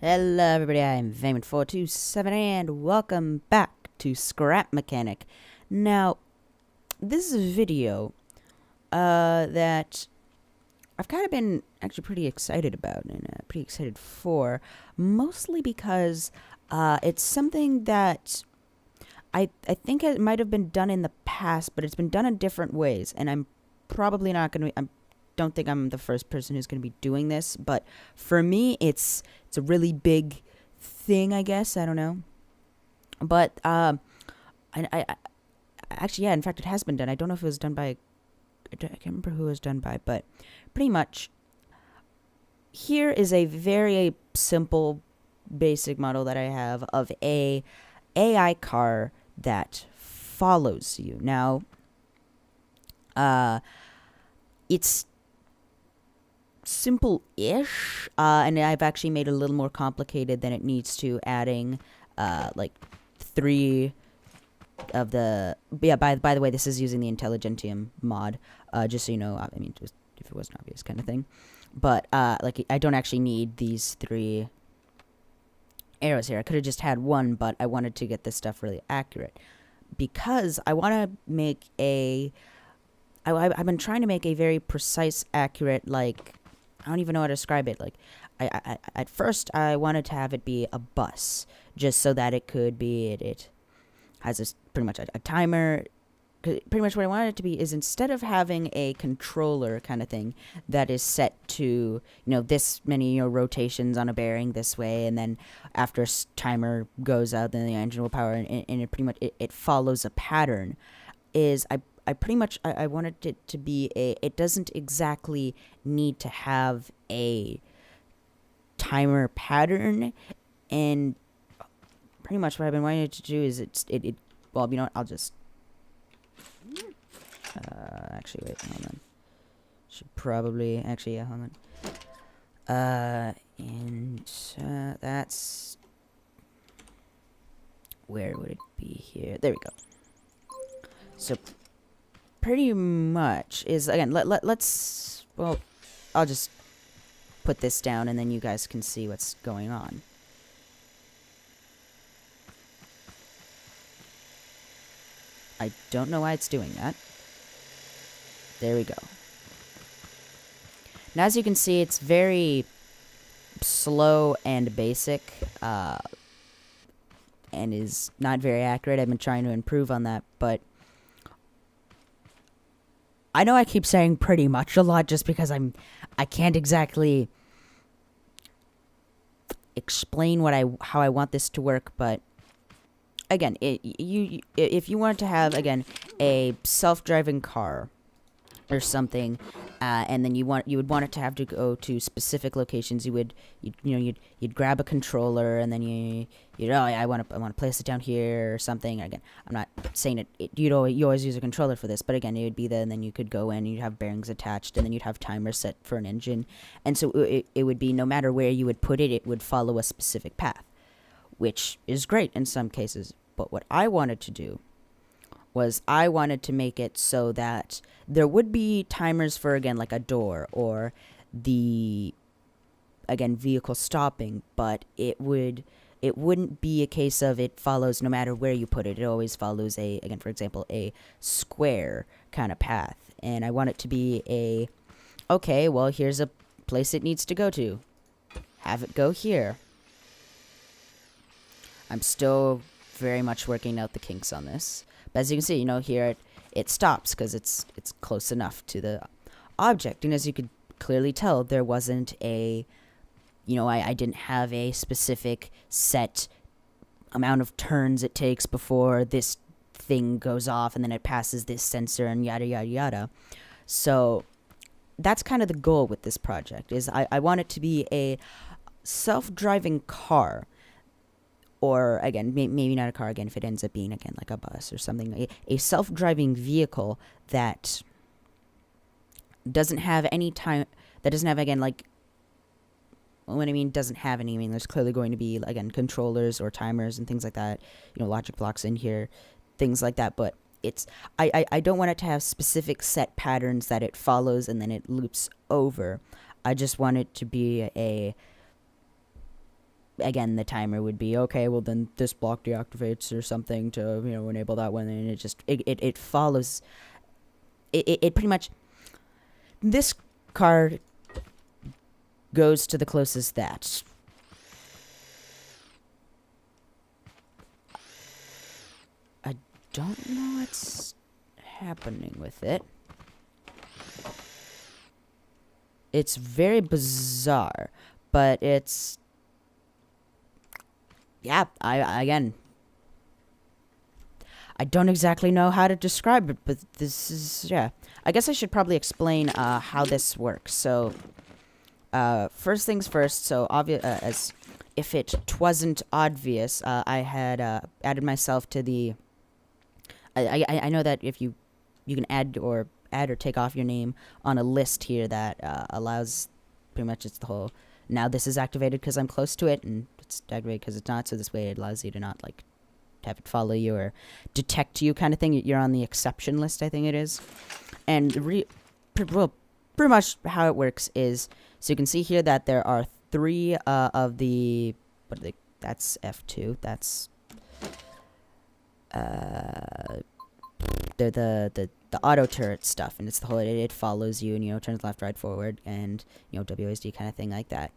Hello everybody, I'm Vayman427 and welcome back to Scrap Mechanic. Now, this is a video that I've kind of been actually pretty excited about and pretty excited for, mostly because it's something that I think it might have been done in the past, but it's been done in different ways, and I'm probably not going to don't think I'm the first person who's going to be doing this, but for me, it's a really big thing, I guess. I don't know, but I actually, yeah. In fact, it has been done. I don't know if it was done by. I can't remember who it was done by, but pretty much. Here is a very simple, basic model that I have of a AI car that follows you. Now, it's simple-ish, and I've actually made it a little more complicated than it needs to, adding like 3 of the by the way, this is using the Intelligentium mod, just so you know. I mean, just if it wasn't obvious, kind of thing. But like, I don't actually need these 3 arrows here. I could have just had 1, but I wanted to get this stuff really accurate because I want to make I've been trying to make a very precise, accurate, like, I don't even know how to describe it. Like, I at first I wanted to have it be a bus, just so that it could be it has this pretty much a timer. Pretty much what I wanted it to be is, instead of having a controller kind of thing that is set to, this many, rotations on a bearing this way, and then after a timer goes out, then the engine will power, and it pretty much it follows a pattern. I pretty much I wanted it to be it doesn't exactly need to have a timer pattern, and pretty much what I've been wanting it to do is well, you know what, I'll just actually, wait, hold on. Should probably, actually, yeah, hold on. And that's, where would it be here? There we go. So, pretty much is, again, let's, well, I'll just put this down and then you guys can see what's going on. I don't know why it's doing that. There we go. Now, as you can see, it's very slow and basic, and is not very accurate. I've been trying to improve on that, but I know I keep saying pretty much a lot just because I can't exactly explain how I want this to work, but again, if you wanted to have, again, a self-driving car or something, and then you would want it to have to go to specific locations, you'd grab a controller, and then I want to place it down here or something. Again, I'm not saying you always use a controller for this, but again, it would be and then you could go in, you'd have bearings attached, and then you'd have timers set for an engine, and so it would be, no matter where you would put it, it would follow a specific path, which is great in some cases. But what I wanted to do was, I wanted to make it so that there would be timers for, again, like a door or the, again, vehicle stopping, but it wouldn't be a case of it follows no matter where you put it. It always follows again, for example, a square kind of path. And I want it to be okay, well, here's a place it needs to go to. Have it go here. I'm still very much working out the kinks on this. But as you can see, here it stops because it's close enough to the object. And as you could clearly tell, there wasn't I didn't have a specific set amount of turns it takes before this thing goes off, and then it passes this sensor, and yada, yada, yada. So that's kind of the goal with this project, is I want it to be a self-driving car. Or, again, maybe not a car, again, if it ends up being, again, like a bus or something. A self-driving vehicle that doesn't have any time, that doesn't have, again, like, when I mean doesn't have any, I mean there's clearly going to be, again, controllers or timers and things like that, logic blocks in here, things like that, but I don't want it to have specific set patterns that it follows and then it loops over. I just want it to be again, the timer would be, okay, well, then this block deactivates or something to, enable that one. And it follows. It pretty much. This card goes to the closest that. I don't know what's happening with it. It's very bizarre, but it's. Yeah, I don't exactly know how to describe it, but this is, yeah. I guess I should probably explain how this works. So, first things first, so as if it wasn't obvious, I had added myself to the. I know that if you can add or take off your name on a list here that allows, pretty much it's the whole. Now this is activated because I'm close to it, and it's activated because it's not. So this way it allows you to not like have it follow you or detect you kind of thing. You're on the exception list, I think it is. And pretty much how it works is, so you can see here that there are 3 of the, that's F2, that's the auto turret stuff, and it's the whole, it follows you and, turns left, right, forward, and, WASD kind of thing like that.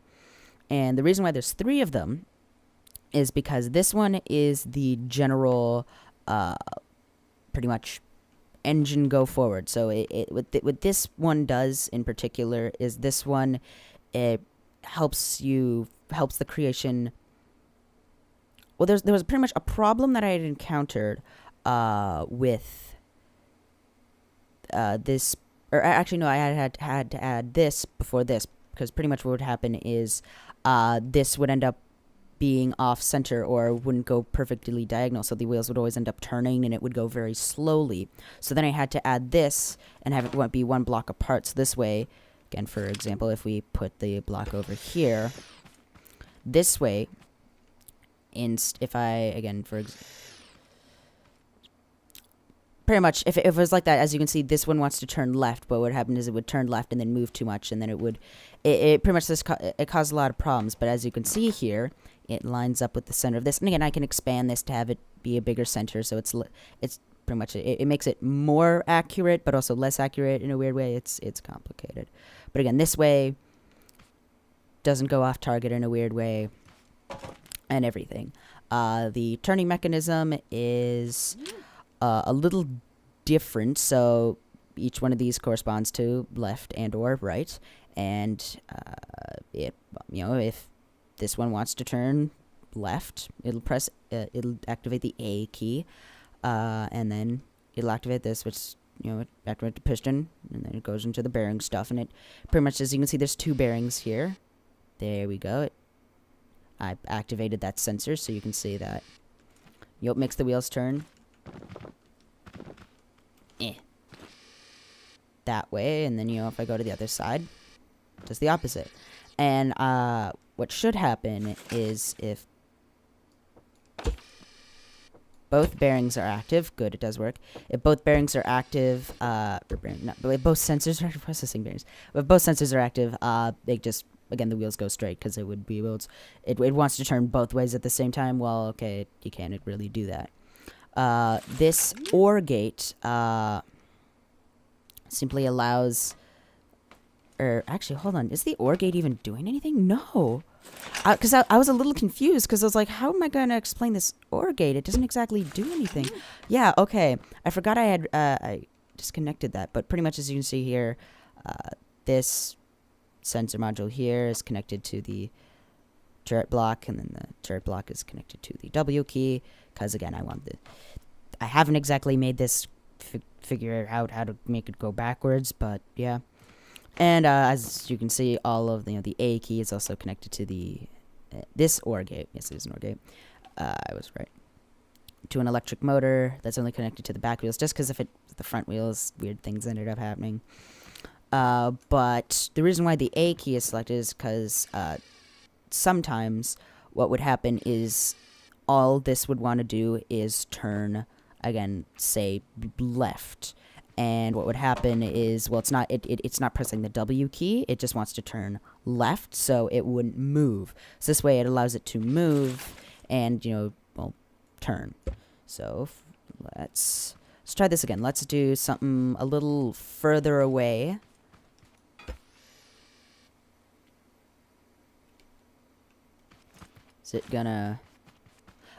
And the reason why there's 3 of them is because this one is the general, pretty much engine go forward. So what this one does in particular is this one, it helps the creation. Well, there was pretty much a problem that I had encountered with this, or actually no, I had to add this before this, because pretty much what would happen is this would end up being off center or wouldn't go perfectly diagonal, so the wheels would always end up turning and it would go very slowly. So then I had to add this and have it be 1 block apart. So this way, again, for example, if we put the block over here, this way, if I, again, pretty much, if it was like that, as you can see, this one wants to turn left, but what would happen is it would turn left and then move too much, and then it would, it pretty much, it caused a lot of problems. But as you can see here, it lines up with the center of this. And again, I can expand this to have it be a bigger center, so it's pretty much, it makes it more accurate, but also less accurate in a weird way. It's complicated. But again, this way doesn't go off target in a weird way and everything. The turning mechanism is a little different, so each one of these corresponds to left and or right, and if this one wants to turn left, it'll activate the A key, and then it'll activate this, which it activates the piston, and then it goes into the bearing stuff, and it pretty much, as you can see, there's 2 bearings here. There we go. I activated that sensor, so you can see that. Makes the wheels turn. That way, and then if I go to the other side, it does the opposite. And what should happen is if both bearings are active, good, it does work. If both bearings are active, if both sensors are processing bearings. If both sensors are active, they just, again, the wheels go straight, because it would be it wants to turn both ways at the same time. Well, okay, you can't really do that. This OR gate simply allows, or actually, hold on, is the OR gate even doing anything? No, because I was a little confused, because I was like, how am I going to explain this OR gate? It doesn't exactly do anything. Yeah, okay, I forgot I had I disconnected that, but pretty much as you can see here, this sensor module here is connected to the turret block, and then the turret block is connected to the W key, because again, I haven't exactly made this figure out how to make it go backwards, but yeah. And as you can see, all of the A key is also connected to the this OR gate. Yes, it is an OR gate. I was right. To an electric motor that's only connected to the back wheels, just because if the front wheels, weird things ended up happening. But the reason why the A key is selected is because sometimes what would happen is all this would want to do is turn, again, say left, And what would happen is, well, it's not pressing the W key. It just wants to turn left, so it wouldn't move. So this way, it allows it to move and, well, turn. So let's try this again. Let's do something a little further away. Is it gonna...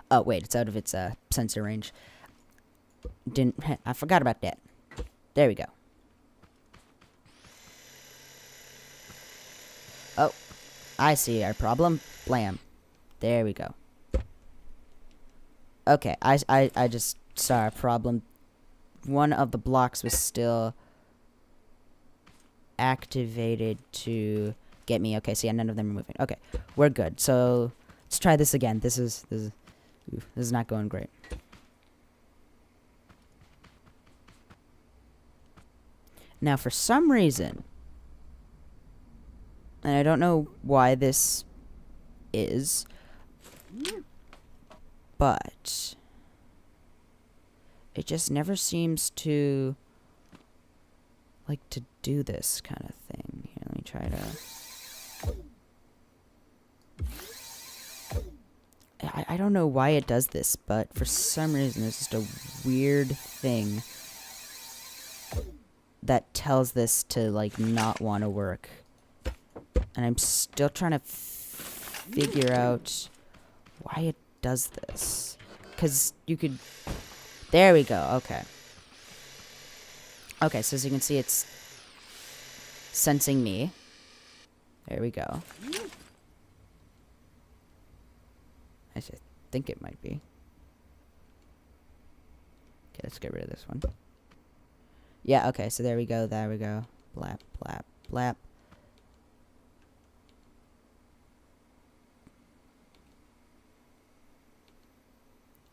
Oh, wait, it's out of its sensor range. I forgot about that. There we go. Oh, I see our problem. Blam. There we go. Okay, I just saw a problem. One of the blocks was still activated to get me. Okay, see, none of them are moving. Okay, we're good. So let's try this again. This is not going great. Now, for some reason, and I don't know why this is, but it just never seems to like to do this kind of thing. Here, let me try to... I don't know why it does this, but for some reason, it's just a weird thing that tells this to, like, not want to work. And I'm still trying to figure out why it does this. Because you could... There we go. Okay. Okay, so as you can see, it's sensing me. There we go. I think it might be. Okay, let's get rid of this one. Yeah, okay, so there we go, there we go. Blap, blap, blap.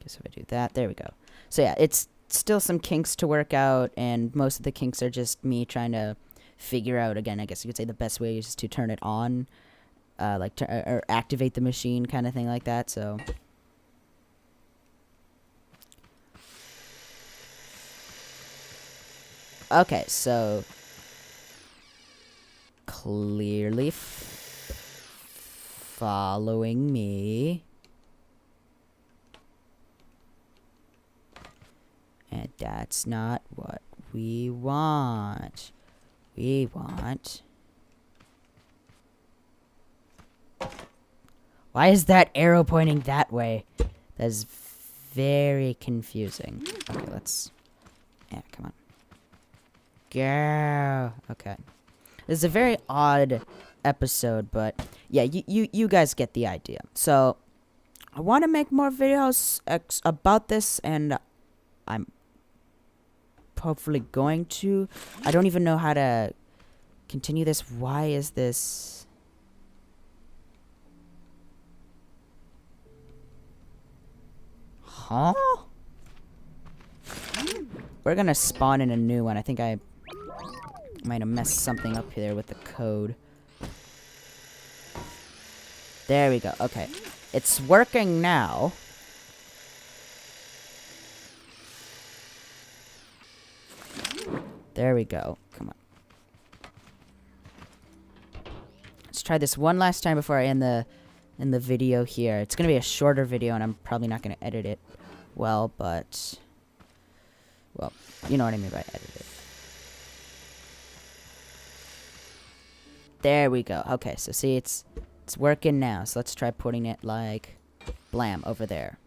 Okay, so if I do that, there we go. So yeah, it's still some kinks to work out, and most of the kinks are just me trying to figure out, again, I guess you could say the best way is to turn it on, or activate the machine kind of thing like that, so... Okay, so clearly following me. And that's not what we want. We want... Why is that arrow pointing that way? That is very confusing. Okay, let's... Yeah, come on. Go. Okay. This is a very odd episode, but yeah, you guys get the idea. So, I want to make more videos about this, and I'm hopefully going to. I don't even know how to continue this. Why is this? Huh? We're gonna spawn in a new one. I think I might have messed something up here with the code. There we go. Okay. It's working now. There we go. Come on. Let's try this one last time before I end the video here. It's gonna be a shorter video, and I'm probably not gonna edit it well, but... Well, you know what I mean by edit it. There we go. Okay, so see, it's working now. So let's try putting it like blam over there.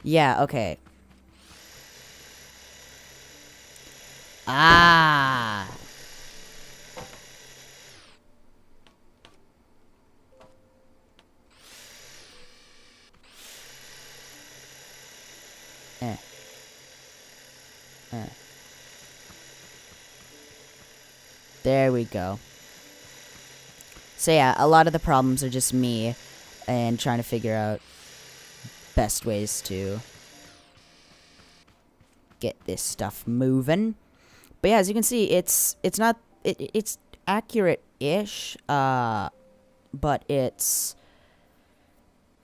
Yeah, okay. Ah. There we go. So yeah, a lot of the problems are just me and trying to figure out best ways to get this stuff moving. But yeah, as you can see, it's not it's accurate-ish, but it's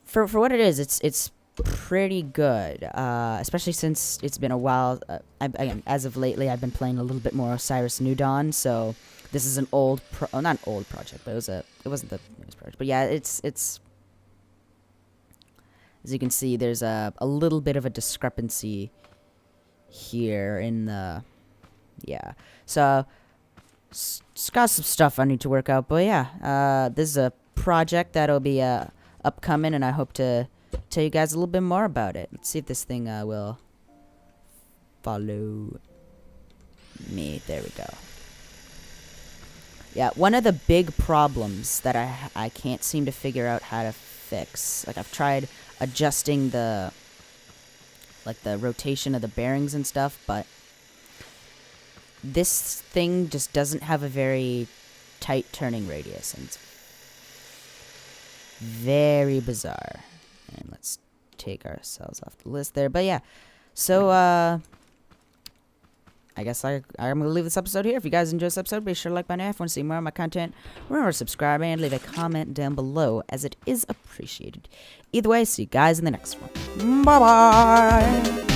for what it is, it's pretty good, especially since it's been a while. Again, as of lately, I've been playing a little bit more Osiris New Dawn, so this is an old, not an old project, but it wasn't the newest project. But yeah, it's as you can see, there's a little bit of a discrepancy here in the, yeah. So, it's got some stuff I need to work out, but yeah, this is a project that'll be upcoming, and I hope to tell you guys a little bit more about it. Let's see if this thing will follow me. There we go. Yeah, one of the big problems that I can't seem to figure out how to fix. Like, I've tried adjusting the rotation of the bearings and stuff, but this thing just doesn't have a very tight turning radius, and it's very bizarre. And let's take ourselves off the list there. But yeah, so I guess I'm going to leave this episode here. If you guys enjoyed this episode, be sure to like my name. If you want to see more of my content, remember to subscribe and leave a comment down below, as it is appreciated. Either way, see you guys in the next one. Bye-bye!